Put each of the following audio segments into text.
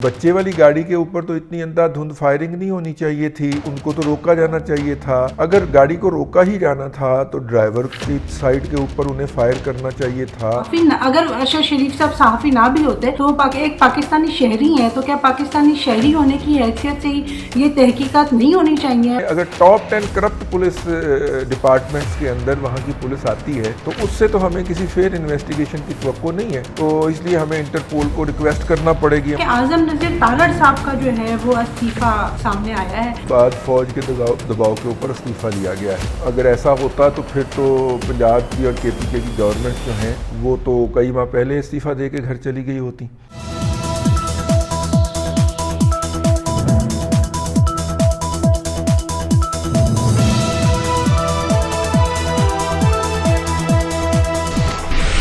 بچے والی گاڑی کے اوپر تو اتنی اندھا-دھند فائرنگ نہیں ہونی چاہیے تھی، ان کو تو روکا جانا چاہیے تھا۔ اگر گاڑی کو روکا ہی جانا تھا تو ڈرائیور کی سائڈ کے اوپر انہیں فائر کرنا چاہیے تھا۔ اگر ارشد شریف صاحب صحافی نہ بھی ہوتے تو ایک پاکستانی شہری ہیں، تو کیا پاکستانی شہری ہونے کی حیثیت سے ہی یہ تحقیقات نہیں ہونی چاہیے؟ اگر ٹاپ 10 کرپٹ پولیس ڈپارٹمنٹس کے اندر وہاں کی پولیس آتی ہے تو اس سے تو ہمیں کسی فیئر انویسٹیگیشن کی توقع نہیں ہے، تو اس لیے ہمیں انٹرپول کو ریکویسٹ کرنا پڑے گی۔ اعظم نذیر تارڑ صاحب کا جو ہے وہ استعفیٰ سامنے آیا ہے، بعد فوج کے دباؤ کے اوپر استعفیٰ لیا گیا ہے۔ اگر ایسا ہوتا تو پھر تو پنجاب کی اور کے پی کے کی گورنمنٹ جو ہیں وہ تو کئی ماہ پہلے استعفیٰ دے کے گھر چلی گئی ہوتی۔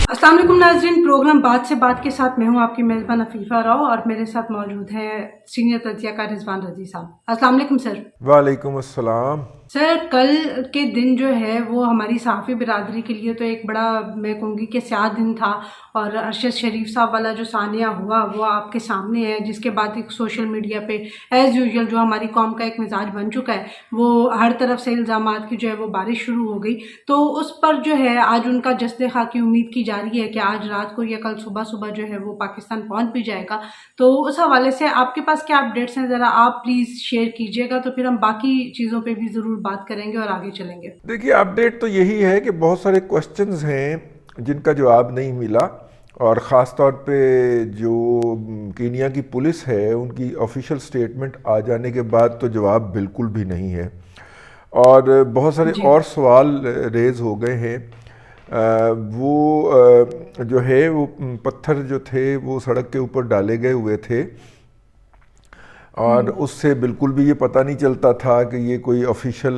السلام علیکم ناظرین، پروگرام بات سے بات کے ساتھ میں ہوں آپ کی میزبان عفیفہ راؤ اور میرے ساتھ موجود ہیں سینئر تجزیہ کار رضوان رضی صاحب۔ السلام علیکم سر۔ وعلیکم السلام۔ سر، کل کے دن جو ہے وہ ہماری صحافی برادری کے لیے تو ایک بڑا، میں کہوں گی کہ سیاہ دن تھا، اور ارشد شریف صاحب والا جو ثانیہ ہوا وہ آپ کے سامنے ہے، جس کے بعد ایک سوشل میڈیا پہ ایز یوزول جو ہماری قوم کا ایک مزاج بن چکا ہے، وہ ہر طرف سے الزامات کی جو ہے وہ بارش شروع ہو گئی۔ تو اس پر جو ہے آج ان کا جسد خاکی امید کی جا رہی ہے کہ آج رات کو یا کل صبح جو ہے وہ پاکستان پہنچ بھی جائے گا۔ تو اس حوالے سے آپ کے پاس کیا اپڈیٹس ہیں، ذرا آپ پلیز شیئر کیجیے گا، تو پھر ہم باقی چیزوں پہ بھی ضرور بات کریں گے اور آگے چلیں گے۔ دیکھیے، اپڈیٹ تو یہی ہے کہ بہت سارے کوسچنز ہیں جن کا جواب نہیں ملا، اور خاص طور پہ جو کینیا کی پولیس ہے ان کی آفیشیل سٹیٹمنٹ آ جانے کے بعد تو جواب بالکل بھی نہیں ہے، اور بہت سارے اور سوال ریز ہو گئے ہیں۔ وہ جو ہے وہ پتھر جو تھے وہ سڑک کے اوپر ڈالے گئے ہوئے تھے، اور اس سے بالکل بھی یہ پتہ نہیں چلتا تھا کہ یہ کوئی آفیشیل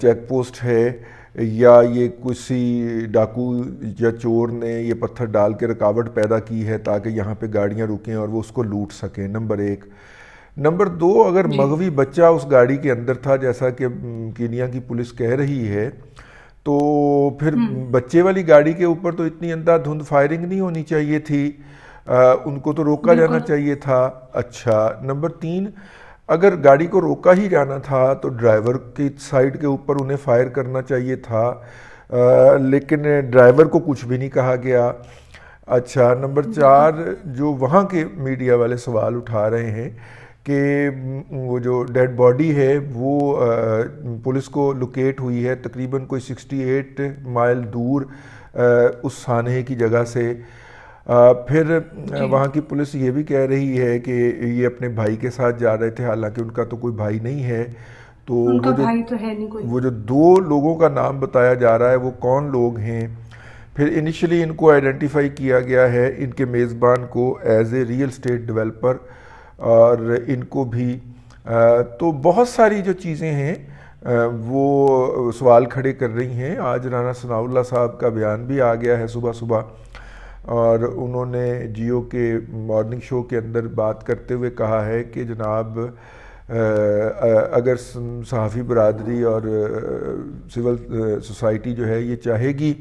چیک پوسٹ ہے یا یہ کسی ڈاکو یا چور نے یہ پتھر ڈال کے رکاوٹ پیدا کی ہے تاکہ یہاں پہ گاڑیاں رکیں اور وہ اس کو لوٹ سکیں، نمبر ایک۔ نمبر دو، اگر مغوی بچہ اس گاڑی کے اندر تھا جیسا کہ کینیا کی پولیس کہہ رہی ہے، تو پھر بچے والی گاڑی کے اوپر تو اتنی اندھا-دھند فائرنگ نہیں ہونی چاہیے تھی، ان کو تو روکا جانا چاہیے تھا۔ اچھا، نمبر تین، اگر گاڑی کو روکا ہی جانا تھا تو ڈرائیور کی سائڈ کے اوپر انہیں فائر کرنا چاہیے تھا، لیکن ڈرائیور کو کچھ بھی نہیں کہا گیا۔ اچھا، نمبر چار، جو وہاں کے میڈیا والے سوال اٹھا رہے ہیں کہ وہ جو ڈیڈ باڈی ہے وہ پولیس کو لوکیٹ ہوئی ہے تقریباً کوئی 68 مائل دور اس سانحے کی جگہ سے۔ پھر وہاں کی پولیس یہ بھی کہہ رہی ہے کہ یہ اپنے بھائی کے ساتھ جا رہے تھے، حالانکہ ان کا تو کوئی بھائی نہیں ہے۔ تو وہ جو دو لوگوں کا نام بتایا جا رہا ہے وہ کون لوگ ہیں؟ پھر انیشلی ان کو آئیڈینٹیفائی کیا گیا ہے، ان کے میزبان کو، as a real estate developer, اور ان کو بھی تو بہت ساری جو چیزیں ہیں وہ سوال کھڑے کر رہی ہیں۔ آج رانا ثناء اللہ صاحب کا بیان بھی آ گیا ہے صبح، اور انہوں نے جیو کے مارننگ شو کے اندر بات کرتے ہوئے کہا ہے کہ جناب اگر صحافی برادری اور سول سوسائٹی جو ہے یہ چاہے گی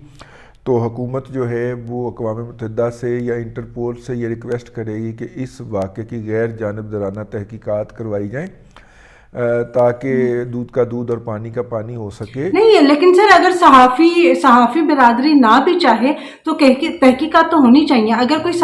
تو حکومت جو ہے وہ اقوام متحدہ سے یا انٹرپول سے یہ ریکویسٹ کرے گی کہ اس واقعے کی غیر جانبدارانہ تحقیقات کروائی جائیں تاکہ دودھ کا دودھ اور پانی کا پانی ہو سکے۔ نہیں ہے، لیکن سر اگر صحافی برادری نہ بھی چاہے تو تحقیقات تو ہونی چاہیے۔ اگر کوئی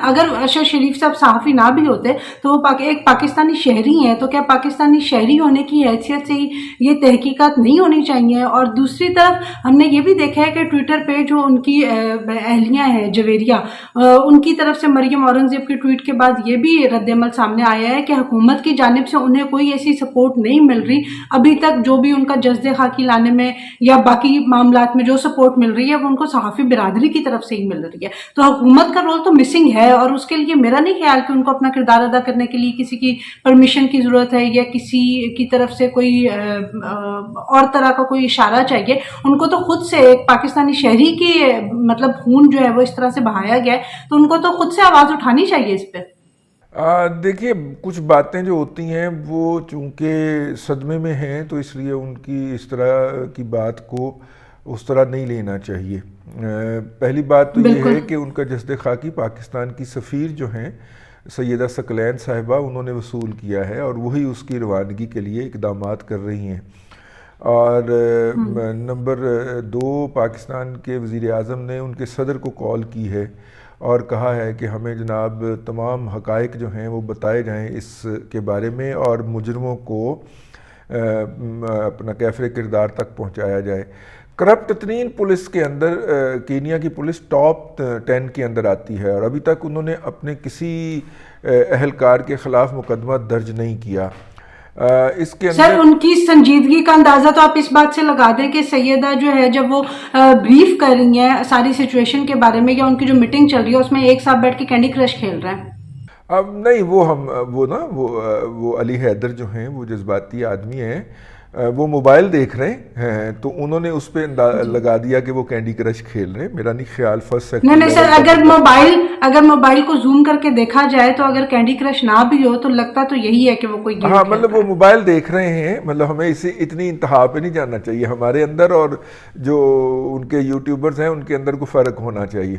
اگر ارشد شریف صاحب صحافی نہ بھی ہوتے تو وہ ایک پاکستانی شہری ہیں، تو کیا پاکستانی شہری ہونے کی حیثیت سے ہی یہ تحقیقات نہیں ہونی چاہیے؟ اور دوسری طرف ہم نے یہ بھی دیکھا ہے کہ ٹویٹر پہ جو ان کی اہلیہ ہیں جویریہ، ان کی طرف سے مریم اورنگزیب کے ٹویٹ کے بعد یہ بھی رد عمل سامنے آیا ہے کہ حکومت کی جانب سے انہیں کوئی ایسی سپورٹ نہیں مل رہی ابھی تک، جو بھی ان کا جسد خاکی لانے میں یا باقی معاملات میں جو سپورٹ مل رہی ہے وہ ان کو صحافی برادری کی طرف سے ہی مل رہی ہے۔ تو حکومت کا رول تو مسنگ ہے، اور اس کے لیے میرا نہیں خیال کہ ان کو اپنا کردار ادا کرنے کے لیے کسی کی پرمیشن کی ضرورت ہے یا کسی کی طرف سے کوئی اور طرح کا کوئی اشارہ چاہیے۔ ان کو تو خود سے ایک پاکستانی شہری کی مطلب خون جو ہے وہ اس طرح سے بہایا گیا ہے، تو ان کو تو خود سے آواز اٹھانی چاہیے اس پہ۔ دیکھیے، کچھ باتیں جو ہوتی ہیں وہ چونکہ صدمے میں ہیں تو اس لیے ان کی اس طرح کی بات کو اس طرح نہیں لینا چاہیے۔ پہلی بات تو یہ ہے کہ ان کا جسد خاکی پاکستان کی سفیر جو ہیں سیدہ ثقلین صاحبہ انہوں نے وصول کیا ہے اور وہی اس کی روانگی کے لیے اقدامات کر رہی ہیں. اور نمبر 2 پاکستان کے وزیر اعظم نے ان کے صدر کو کال کی ہے اور کہا ہے کہ ہمیں جناب تمام حقائق جو ہیں وہ بتائے جائیں اس کے بارے میں اور مجرموں کو اپنا کیفر کردار تک پہنچایا جائے. کرپٹ ترین پولیس کے اندر کینیا کی پولیس ٹاپ 10 کے اندر آتی ہے اور ابھی تک انہوں نے اپنے کسی اہلکار کے خلاف مقدمہ درج نہیں کیا. اس کے اندر سر ان کی سنجیدگی کا اندازہ تو آپ اس بات سے لگا دیں کہ سیدہ جو ہے جب وہ بریف کر رہی ہیں ساری سچویشن کے بارے میں یا ان کی جو میٹنگ چل رہی ہے اس میں ایک ساتھ بیٹھ کے کینڈی کرش کھیل رہے ہیں. اب نہیں وہ علی حیدر جو ہیں وہ جذباتی آدمی ہیں, وہ موبائل دیکھ رہے ہیں تو انہوں نے اس پہ لگا دیا کہ وہ کینڈی کرش کھیل رہے ہیں. میرا نہیں خیال فرسٹ سیکٹر نہیں سر, اگر موبائل کو زوم کر کے دیکھا جائے تو اگر کینڈی کرش نہ بھی ہو تو لگتا تو یہی ہے کہ وہ کوئی گیم مطلب وہ موبائل دیکھ رہے ہیں. مطلب ہمیں اسے اتنی انتہا پہ نہیں جاننا چاہیے. ہمارے اندر اور جو ان کے یوٹیوبرز ہیں ان کے اندر کو فرق ہونا چاہیے.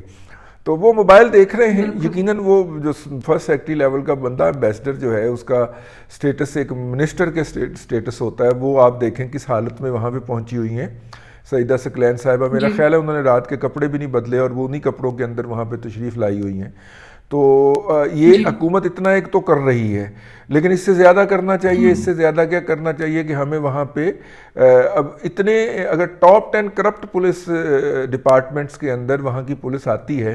تو وہ موبائل دیکھ رہے ہیں. یقیناً وہ جو فرسٹ سیکٹری لیول کا بندہ ایمبیسڈر جو ہے اس کا سٹیٹس ایک منسٹر کے سٹیٹس ہوتا ہے, وہ آپ دیکھیں کس حالت میں وہاں پہ پہنچی ہوئی ہیں سیدہ ثقلین صاحبہ. میرا خیال ہے انہوں نے رات کے کپڑے بھی نہیں بدلے اور وہ انہی کپڑوں کے اندر وہاں پہ تشریف لائی ہوئی ہیں. تو یہ حکومت اتنا ایک تو کر رہی ہے, لیکن اس سے زیادہ کرنا چاہیے. اس سے زیادہ کیا کرنا چاہیے کہ ہمیں وہاں پہ اب اتنے اگر ٹاپ 10 کرپٹ پولیس ڈپارٹمنٹس کے اندر وہاں کی پولیس آتی ہے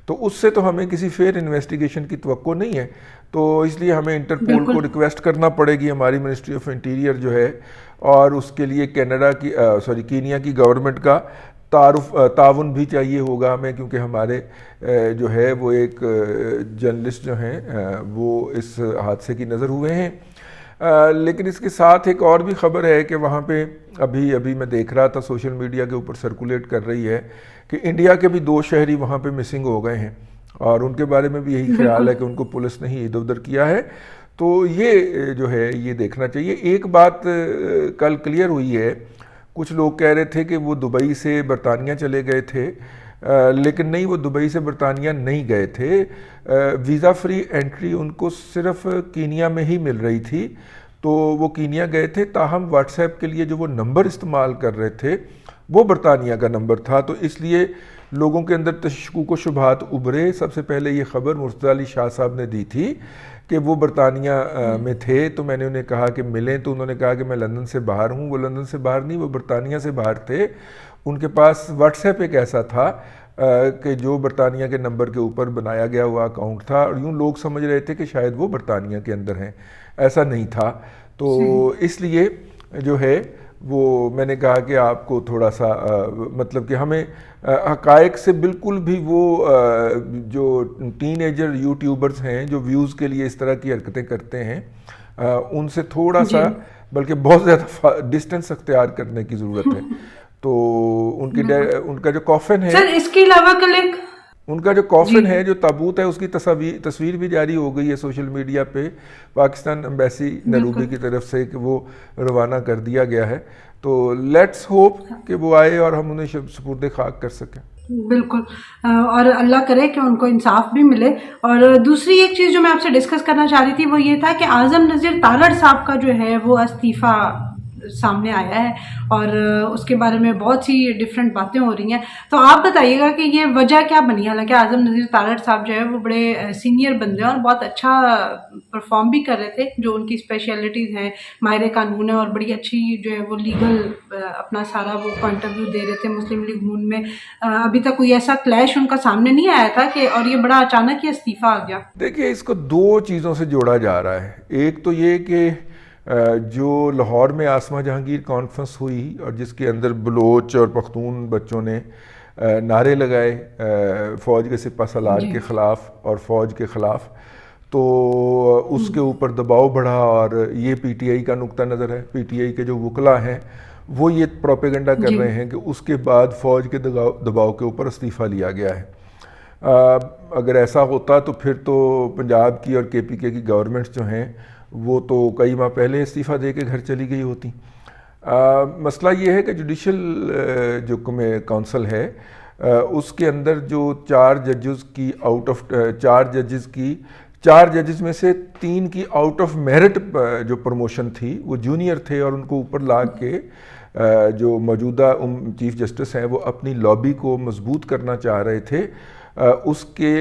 تو اس سے تو ہمیں کسی فیئر انویسٹیگیشن کی توقع نہیں ہے. تو اس لیے ہمیں انٹرپول کو ریکویسٹ کرنا پڑے گی, ہماری منسٹری آف انٹیریئر جو ہے, اور اس کے لیے کینیا کی گورنمنٹ کا تعاون بھی چاہیے ہوگا ہمیں, کیونکہ ہمارے جو ہے وہ ایک جرنلسٹ جو ہیں وہ اس حادثے کی نظر ہوئے ہیں. لیکن اس کے ساتھ ایک اور بھی خبر ہے کہ وہاں پہ ابھی میں دیکھ رہا تھا سوشل میڈیا کے اوپر سرکولیٹ کر رہی ہے کہ انڈیا کے بھی 2 شہری وہاں پہ مسنگ ہو گئے ہیں اور ان کے بارے میں بھی یہی خیال ہے کہ ان کو پولیس نے ہی ادھر ادھر کیا ہے. تو یہ جو ہے یہ دیکھنا چاہیے. ایک بات کل کلیئر ہوئی ہے, کچھ لوگ کہہ رہے تھے کہ وہ دبئی سے برطانیہ چلے گئے تھے, لیکن نہیں, وہ دبئی سے برطانیہ نہیں گئے تھے. ویزا فری انٹری ان کو صرف کینیا میں ہی مل رہی تھی تو وہ کینیا گئے تھے. تاہم واٹس ایپ کے لیے جو وہ نمبر استعمال کر رہے تھے وہ برطانیہ کا نمبر تھا, تو اس لیے لوگوں کے اندر تشکوک و شبہات ابھرے. سب سے پہلے یہ خبر مرتضیٰ علی شاہ صاحب نے دی تھی کہ وہ برطانیہ میں تھے, تو میں نے انہیں کہا کہ ملیں, تو انہوں نے کہا کہ میں لندن سے باہر ہوں. وہ لندن سے باہر نہیں, وہ برطانیہ سے باہر تھے. ان کے پاس واٹس ایپ ایک ایسا تھا کہ جو برطانیہ کے نمبر کے اوپر بنایا گیا ہوا اکاؤنٹ تھا, اور یوں لوگ سمجھ رہے تھے کہ شاید وہ برطانیہ کے اندر ہیں. ایسا نہیں تھا. تو اس لیے جو ہے وہ میں نے کہا کہ آپ کو تھوڑا سا مطلب کہ ہمیں حقائق سے بالکل بھی وہ جو ٹین ایجر یوٹیوبرز ہیں جو ویوز کے لیے اس طرح کی حرکتیں کرتے ہیں ان سے تھوڑا سا بلکہ بہت زیادہ ڈسٹنس اختیار کرنے کی ضرورت ہے. تو ان کا جو کافن ہے سر, اس کے علاوہ کل ایک ان کا جو کافن ہے, جو تابوت ہے, اس کی تصویر بھی جاری ہو گئی ہے سوشل میڈیا پہ پاکستان ایمبیسی نیروبی کی طرف سے کہ وہ روانہ کر دیا گیا ہے. تو لیٹس ہوپ کہ وہ آئے اور ہم انہیں سپرد خاک کر سکیں. بالکل, اور اللہ کرے کہ ان کو انصاف بھی ملے. اور دوسری ایک چیز جو میں آپ سے ڈسکس کرنا چاہ رہی تھی وہ یہ تھا کہ اعظم نذیر تارڑ صاحب کا جو ہے وہ استعفیٰ سامنے آیا ہے اور اس کے بارے میں بہت سی ڈفرینٹ باتیں ہو رہی ہیں. تو آپ بتائیے گا کہ یہ وجہ کیا بنی؟ حالانکہ اعظم نذیر تارڑ صاحب جو ہے وہ بڑے سینئر بندے ہیں اور بہت اچھا پرفارم بھی کر رہے تھے, جو ان کی اسپیشلٹیز ہیں, ماہر قانون ہے اور بڑی اچھی جو ہے وہ لیگل اپنا سارا وہ پوائنٹ آف ویو دے رہے تھے مسلم لیگ نون میں. ابھی تک کوئی ایسا کلیش ان کا سامنے نہیں آیا تھا کہ, اور یہ بڑا اچانک ہی استعفیٰ آ گیا. دیکھیے اس کو 2 چیزوں سے جوڑا جا رہا ہے. ایک تو یہ کہ جو لاہور میں آسما جہانگیر کانفرنس ہوئی اور جس کے اندر بلوچ اور پختون بچوں نے نعرے لگائے فوج کے سپہ سالار کے خلاف اور فوج کے خلاف, تو اس کے اوپر دباؤ بڑھا اور یہ پی ٹی آئی کا نقطہ نظر ہے. پی ٹی آئی کے جو وکلا ہیں وہ یہ پروپیگنڈا کر رہے ہیں کہ اس کے بعد فوج کے دباؤ کے اوپر استعفیٰ لیا گیا ہے. اگر ایسا ہوتا تو پھر تو پنجاب کی اور کے پی کے کی گورنمنٹس جو ہیں وہ تو کئی ماہ پہلے استعفیٰ دے کے گھر چلی گئی ہوتی. مسئلہ یہ ہے کہ جوڈیشل جو کونسل ہے اس کے اندر جو 4 ججز کی 4 ججز میں سے 3 کی آؤٹ آف میرٹ جو پروموشن تھی وہ جونیئر تھے، اور ان کو اوپر لا کے جو موجودہ چیف جسٹس ہیں وہ اپنی لابی کو مضبوط کرنا چاہ رہے تھے۔ اس کے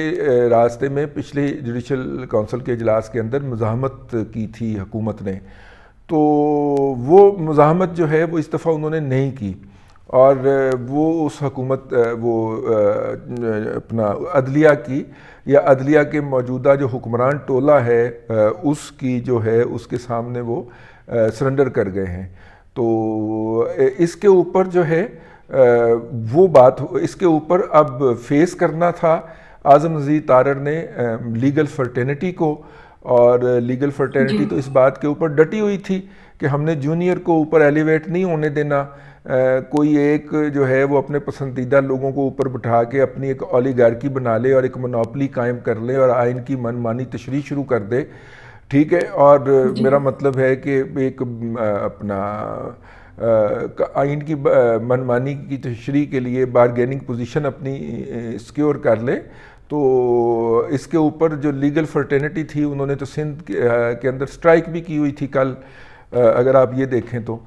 راستے میں پچھلے جوڈیشل کونسل کے اجلاس کے اندر مزاحمت کی تھی حکومت نے، تو وہ مزاحمت جو ہے وہ اس دفعہ انہوں نے نہیں کی، اور وہ اس حکومت وہ اپنا عدلیہ کی یا عدلیہ کے موجودہ جو حکمران ٹولہ ہے اس کی جو ہے اس کے سامنے وہ سرنڈر کر گئے ہیں۔ تو اس کے اوپر جو ہے وہ بات، اس کے اوپر اب فیس کرنا تھا اعظم نذیر تارڑ نے لیگل فرٹرنٹی کو، اور لیگل فرٹرنٹی تو اس بات کے اوپر ڈٹی ہوئی تھی کہ ہم نے جونیئر کو اوپر ایلیویٹ نہیں ہونے دینا، کوئی ایک جو ہے وہ اپنے پسندیدہ لوگوں کو اوپر بٹھا کے اپنی ایک اولیگارکی بنا لے اور ایک منوپلی قائم کر لے اور آئین کی من مانی تشریح شروع کر دے، ٹھیک ہے۔ اور میرا مطلب ہے کہ ایک اپنا آئین کی من مانی کی تشریح کے لیے بارگیننگ پوزیشن اپنی سیکیور کر لے، تو اس کے اوپر جو لیگل فرٹرنٹی تھی انہوں نے تو سندھ کے اندر سٹرائک بھی کی ہوئی تھی کل، اگر آپ یہ دیکھیں تو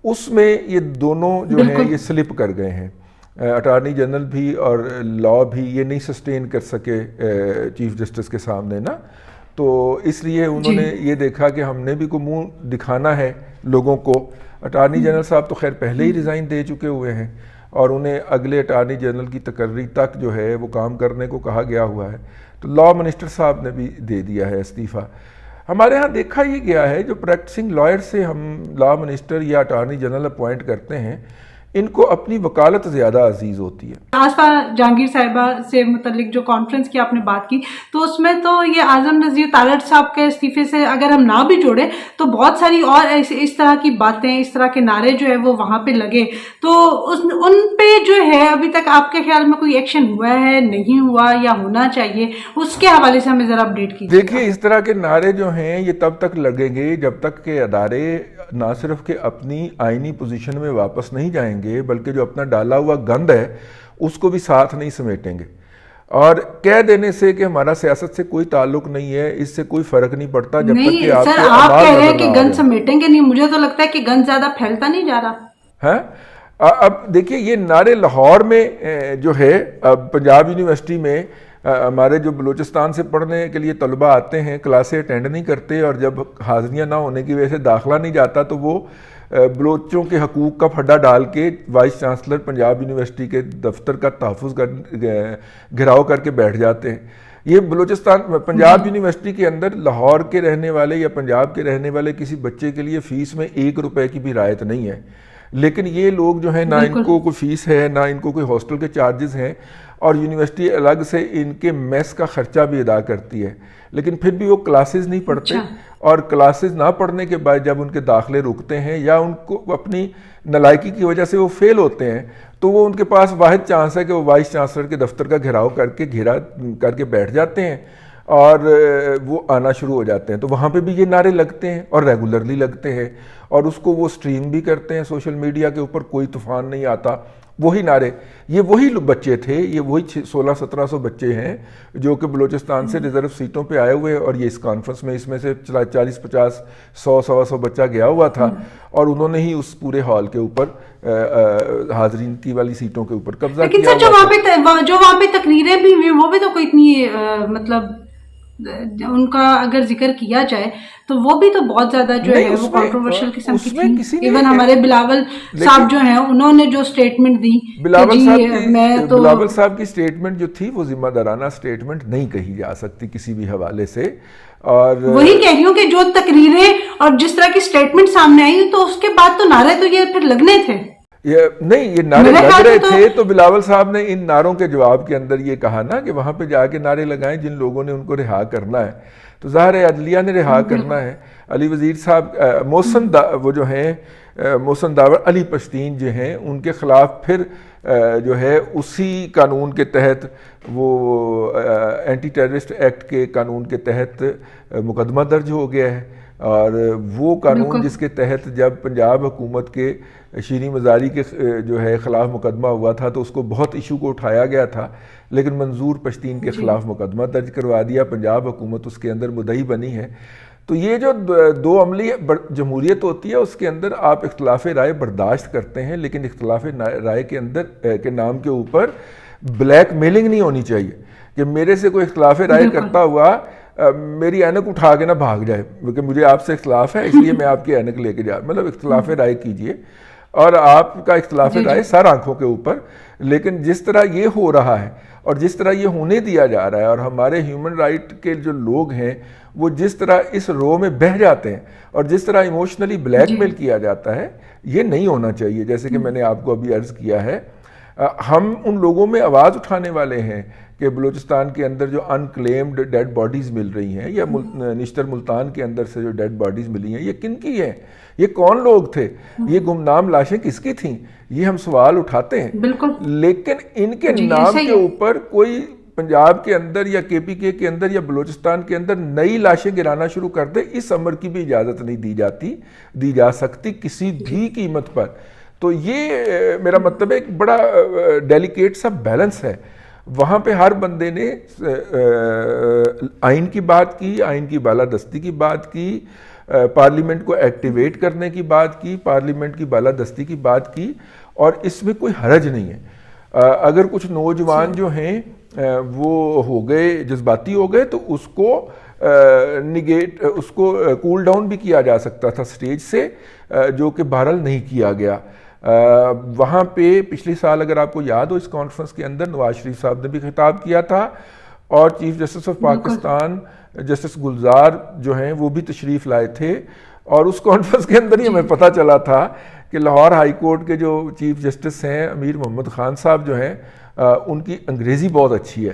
اس میں یہ دونوں جو ہیں یہ سلپ کر گئے ہیں، اٹارنی جنرل بھی اور لا بھی یہ نہیں سسٹین کر سکے چیف جسٹس کے سامنے نا، تو اس لیے انہوں نے یہ دیکھا کہ ہم نے بھی کو منہ دکھانا ہے لوگوں کو۔ اٹارنی جنرل صاحب تو خیر پہلے ہی ریزائن دے چکے ہوئے ہیں، اور انہیں اگلے اٹارنی جنرل کی تقرری تک جو ہے وہ کام کرنے کو کہا گیا ہوا ہے، تو لا منسٹر صاحب نے بھی دے دیا ہے استعفیٰ۔ ہمارے ہاں دیکھا یہ گیا ہے جو پریکٹسنگ لائر سے ہم لا منسٹر یا اٹارنی جنرل اپوائنٹ کرتے ہیں، ان کو اپنی وکالت زیادہ عزیز ہوتی ہے۔ آصفہ جہانگیر صاحبہ سے متعلق جو کانفرنس کی آپ نے بات کی، تو اس میں تو یہ اعظم نذیر تارڑ صاحب کے استعفے سے اگر ہم نہ بھی جوڑیں تو بہت ساری اور اس طرح کی باتیں، اس طرح کے نعرے جو ہے وہ وہاں پہ لگے، تو ان پہ جو ہے ابھی تک آپ کے خیال میں کوئی ایکشن ہوا ہے، نہیں ہوا، یا ہونا چاہیے؟ اس کے حوالے سے ہمیں ذرا اپڈیٹ کیجیے۔ دیکھیے اس طرح کے نعرے جو ہیں یہ تب تک لگیں گے جب تک کہ ادارے نہ صرف کہ اپنی آئینی پوزیشن میں واپس نہیں جائیں گے، بلکہ جو اپنا ڈالا ہوا گند ہے اس کو بھی ساتھ نہیں سمیٹیں گے، اور کہہ دینے سے کہ ہمارا سیاست سے کوئی تعلق نہیں ہے، اس سے کوئی فرق نہیں پڑتا جب تک کہ آپ سر آپ کہہ رہے ہیں کہ گند سمیٹیں گے نہیں، مجھے تو لگتا ہے کہ گند زیادہ پھیلتا نہیں جا رہا ہے۔ اب دیکھیے یہ نعرے لاہور میں جو ہے اب پنجاب یونیورسٹی میں ہمارے جو بلوچستان سے پڑھنے کے لیے طلبہ آتے ہیں کلاسیں اٹینڈ نہیں کرتے، اور جب حاضریاں نہ ہونے کی وجہ سے داخلہ نہیں جاتا تو وہ بلوچوں کے حقوق کا پھڈا ڈال کے وائس چانسلر پنجاب یونیورسٹی کے دفتر کا تحفظ گھراؤ کر کے بیٹھ جاتے ہیں۔ یہ بلوچستان پنجاب یونیورسٹی کے اندر لاہور کے رہنے والے یا پنجاب کے رہنے والے کسی بچے کے لیے فیس میں 1 روپے کی بھی رعایت نہیں ہے، لیکن یہ لوگ جو ہیں نہ ان کو کوئی فیس ہے، نہ ان کو کوئی ہاسٹل کے چارجز ہیں، اور یونیورسٹی الگ سے ان کے میس کا خرچہ بھی ادا کرتی ہے، لیکن پھر بھی وہ کلاسز نہیں پڑھتے، اور کلاسز نہ پڑھنے کے بعد جب ان کے داخلے رکتے ہیں یا ان کو اپنی نالائکی کی وجہ سے وہ فیل ہوتے ہیں، تو وہ ان کے پاس واحد چانس ہے کہ وہ وائس چانسلر کے دفتر کا گھیراؤ کر کے بیٹھ جاتے ہیں، اور وہ آنا شروع ہو جاتے ہیں۔ تو وہاں پہ بھی یہ نعرے لگتے ہیں اور ریگولرلی لگتے ہیں، اور اس کو وہ سٹریم بھی کرتے ہیں سوشل میڈیا کے اوپر، کوئی طوفان نہیں آتا، وہی نعرے۔ یہ وہی بچے تھے، یہ وہی 1600-1700 بچے ہیں جو کہ بلوچستان سے ریزرو سیٹوں پہ آئے ہوئے، اور یہ اس کانفرنس میں اس میں سے 40-50 100-125 بچہ گیا ہوا تھا، اور انہوں نے ہی اس پورے ہال کے اوپر حاضرین کی والی سیٹوں کے اوپر قبضہ کیا۔ لیکن سر جو وہاں پہ تقریریں بھی ہوئی وہ بھی تو کوئی اتنی مطلب ان کا اگر ذکر کیا جائے تو وہ بھی تو بہت زیادہ جو ہے وہ کنٹروورشل قسم کی تھی۔ ایون ہمارے بلاول صاحب جو ہیں انہوں نے جو سٹیٹمنٹ دی، بلاول صاحب کی سٹیٹمنٹ جو تھی وہ ذمہ دارانہ سٹیٹمنٹ نہیں کہی جا سکتی کسی بھی حوالے سے، اور وہی کہہ رہی ہوں کہ جو تقریریں اور جس طرح کی سٹیٹمنٹ سامنے آئی تو اس کے بعد تو نعرے تو یہ پھر لگنے تھے، یہ نعرے لگ رہے تھے، تو بلاول صاحب نے ان نعروں کے جواب کے اندر یہ کہا نا کہ وہاں پہ جا کے نعرے لگائیں جن لوگوں نے ان کو رہا کرنا ہے، تو ظاہر ہے عدلیہ نے رہا کرنا ہے۔ علی وزیر صاحب وہ جو ہیں محسن داور علی پشتین جو ہیں ان کے خلاف پھر جو ہے اسی قانون کے تحت وہ اینٹی ٹیررسٹ ایکٹ کے قانون کے تحت مقدمہ درج ہو گیا ہے، اور وہ قانون جس کے تحت جب پنجاب حکومت کے شیریں مزاری کے جو ہے خلاف مقدمہ ہوا تھا تو اس کو بہت ایشو کو اٹھایا گیا تھا، لیکن منظور پشتین کے خلاف مقدمہ درج کروا دیا، پنجاب حکومت اس کے اندر مدعی بنی ہے۔ تو یہ جو دو عملی جمہوریت ہوتی ہے اس کے اندر آپ اختلاف رائے برداشت کرتے ہیں، لیکن اختلاف رائے کے اندر کے نام کے اوپر بلیک میلنگ نہیں ہونی چاہیے کہ میرے سے کوئی اختلاف رائے کرتا ہوا میری اینک اٹھا کے نہ بھاگ جائے کیونکہ مجھے آپ سے اختلاف ہے اس لیے میں آپ کی اینک لے کے مطلب اختلاف رائے کیجئے، اور آپ کا اختلاف رائے سر آنکھوں کے اوپر، لیکن جس طرح یہ ہو رہا ہے اور جس طرح یہ ہونے دیا جا رہا ہے، اور ہمارے ہیومن رائٹ کے جو لوگ ہیں وہ جس طرح اس رو میں بہہ جاتے ہیں اور جس طرح ایموشنلی بلیک میل کیا جاتا ہے، یہ نہیں ہونا چاہیے۔ جیسے کہ میں نے آپ کو ابھی عرض کیا ہے، ہم ان لوگوں میں آواز اٹھانے والے ہیں کہ بلوچستان کے اندر جو انکلیمڈ ڈیڈ باڈیز مل رہی ہیں یا نشتر ملتان کے اندر سے جو ڈیڈ باڈیز ملی ہیں، یہ کن کی ہیں؟ یہ کون لوگ تھے؟ یہ گمنام لاشیں کس کی تھیں؟ یہ ہم سوال اٹھاتے ہیں، لیکن ان کے نام کے اوپر کوئی پنجاب کے اندر یا کے پی کے اندر یا بلوچستان کے اندر نئی لاشیں گرانا شروع کر دے، اس امر کی بھی اجازت نہیں دی جا سکتی کسی بھی قیمت پر۔ تو یہ میرا مطلب ہے ایک بڑا ڈیلیکیٹ سا بیلنس ہے، وہاں پہ ہر بندے نے آئین کی بات کی، آئین کی بالادستی کی بات کی، پارلیمنٹ کو ایکٹیویٹ کرنے کی بات کی، پارلیمنٹ کی بالادستی کی بات کی، اور اس میں کوئی حرج نہیں ہے۔ اگر کچھ نوجوان جو ہیں وہ ہو گئے جذباتی ہو گئے تو اس کو کول ڈاؤن بھی کیا جا سکتا تھا سٹیج سے، جو کہ بہرحال نہیں کیا گیا۔ وہاں پہ پچھلی سال اگر آپ کو یاد ہو اس کانفرنس کے اندر نواز شریف صاحب نے بھی خطاب کیا تھا، اور chief justice of Pakistan justice Gulzar جو ہیں وہ بھی تشریف لائے تھے، اور اس کانفرنس کے اندر ہی ہمیں پتہ چلا تھا کہ لاہور ہائی کورٹ کے جو چیف جسٹس ہیں امیر محمد خان صاحب جو ہیں ان کی انگریزی بہت اچھی ہے،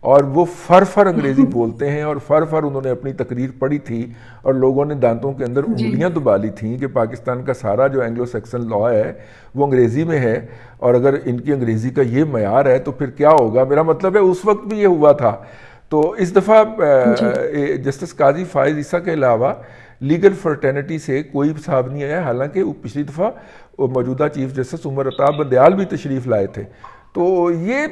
اور وہ فر انگریزی بولتے ہیں، اور فر انہوں نے اپنی تقریر پڑھی تھی اور لوگوں نے دانتوں کے اندر انگلیاں دبا لی تھیں کہ پاکستان کا سارا جو اینگلو سیکسن لا ہے وہ انگریزی میں ہے، اور اگر ان کی انگریزی کا یہ معیار ہے تو پھر کیا ہوگا۔ میرا مطلب ہے اس وقت بھی یہ ہوا تھا۔ تو اس دفعہ جسٹس قاضی فائز عیسیٰ کے علاوہ لیگل فرٹرنٹی سے کوئی صاحب نہیں آیا، حالانکہ پچھلی دفعہ موجودہ چیف جسٹس عمر عطا بندیال بھی تشریف لائے تھے۔ تو یہ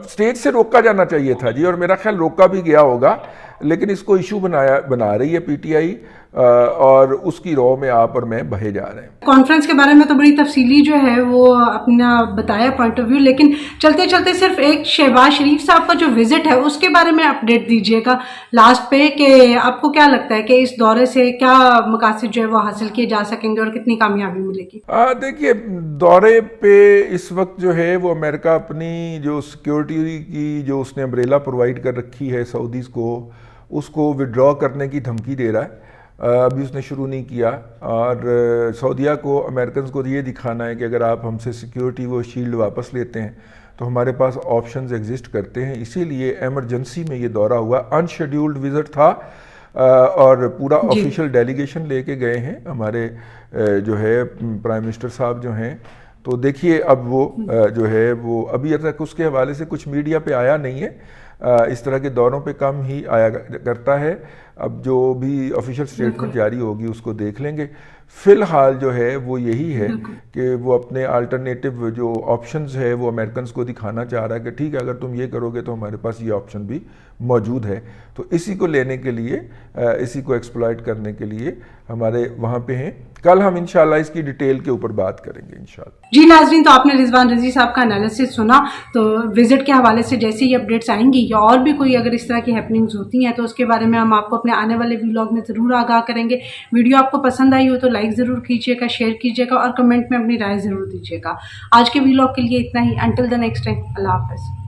سٹیج سے روکا جانا چاہیے تھا جی، اور میرا خیال روکا بھی گیا ہوگا، لیکن اس کو ایشو بنا رہی ہے پی ٹی آئی، اور اس کی رو میں آپ اور میں بہے جا رہے ہیں۔ کانفرنس کے بارے میں تو بڑی تفصیلی جو ہے وہ اپنا بتایا پوائنٹ آف ویو، لیکن چلتے چلتے صرف ایک شہباز شریف صاحب کا جو وزٹ ہے اس کے بارے میں اپڈیٹ دیجیے گا لاسٹ پہ، کہ آپ کو کیا لگتا ہے کہ اس دورے سے کیا مقاصد جو ہے وہ حاصل کیے جا سکیں گے اور کتنی کامیابی ملے گی؟ دیکھیے، دورے پہ اس وقت جو ہے وہ امریکہ اپنی جو سیکیورٹی کی جو اس نے امبریلا پرووائڈ کر رکھی ہے سعودیز کو، اس کو وڈرا کرنے کی دھمکی دے رہا ہے۔ ابھی اس نے شروع نہیں کیا، اور سعودیہ کو امریکنز کو یہ دکھانا ہے کہ اگر آپ ہم سے سیکیورٹی وہ شیلڈ واپس لیتے ہیں تو ہمارے پاس آپشنز ایگزسٹ کرتے ہیں۔ اسی لیے ایمرجنسی میں یہ دورہ ہوا، ان شیڈیولڈ وزٹ تھا، اور پورا آفیشیل ڈیلیگیشن لے کے گئے ہیں ہمارے جو ہے پرائم منسٹر صاحب جو ہیں۔ تو دیکھیے اب وہ جو ہے وہ ابھی تک اس کے حوالے سے کچھ میڈیا پہ آیا نہیں ہے، اس طرح کے دوروں پہ کم ہی آیا کرتا ہے۔ اب جو بھی آفیشیل سٹیٹمنٹ جاری ہوگی اس کو دیکھ لیں گے۔ فی الحال جو ہے وہ یہی ہے کہ وہ اپنے الٹرنیٹیو جو آپشنز ہے وہ امریکنز کو دکھانا چاہ رہا ہے کہ ٹھیک ہے اگر تم یہ کرو گے تو ہمارے پاس یہ آپشن بھی موجود ہے۔ تو اسی کو لینے کے لیے، اسی کو ایکسپلائٹ کرنے کے لیے ہمارے وہاں پہ ہیں۔ کل ہم انشاءاللہ اس کی ڈیٹیل کے اوپر بات کریں گے انشاءاللہ۔ جی ناظرین، تو آپ نے رضوان رضوی صاحب کا انالیسس سنا، تو وزٹ کے حوالے سے جیسے ہی اپڈیٹس آئیں گی یا اور بھی کوئی اگر اس طرح کی ہیپننگز ہوتی ہیں تو اس کے بارے میں ہم آپ کو اپنے آنے والے ویلاگ میں ضرور آگاہ کریں گے۔ ویڈیو آپ کو پسند آئی ہو تو لائک ضرور کیجیے گا، شیئر کیجیے گا، اور کمنٹ میں اپنی رائے ضرور دیجیے گا۔ آج کے ویلاگ کے لیے اتنا ہی، انٹل دی نیکسٹ ٹائم، اللہ حافظ۔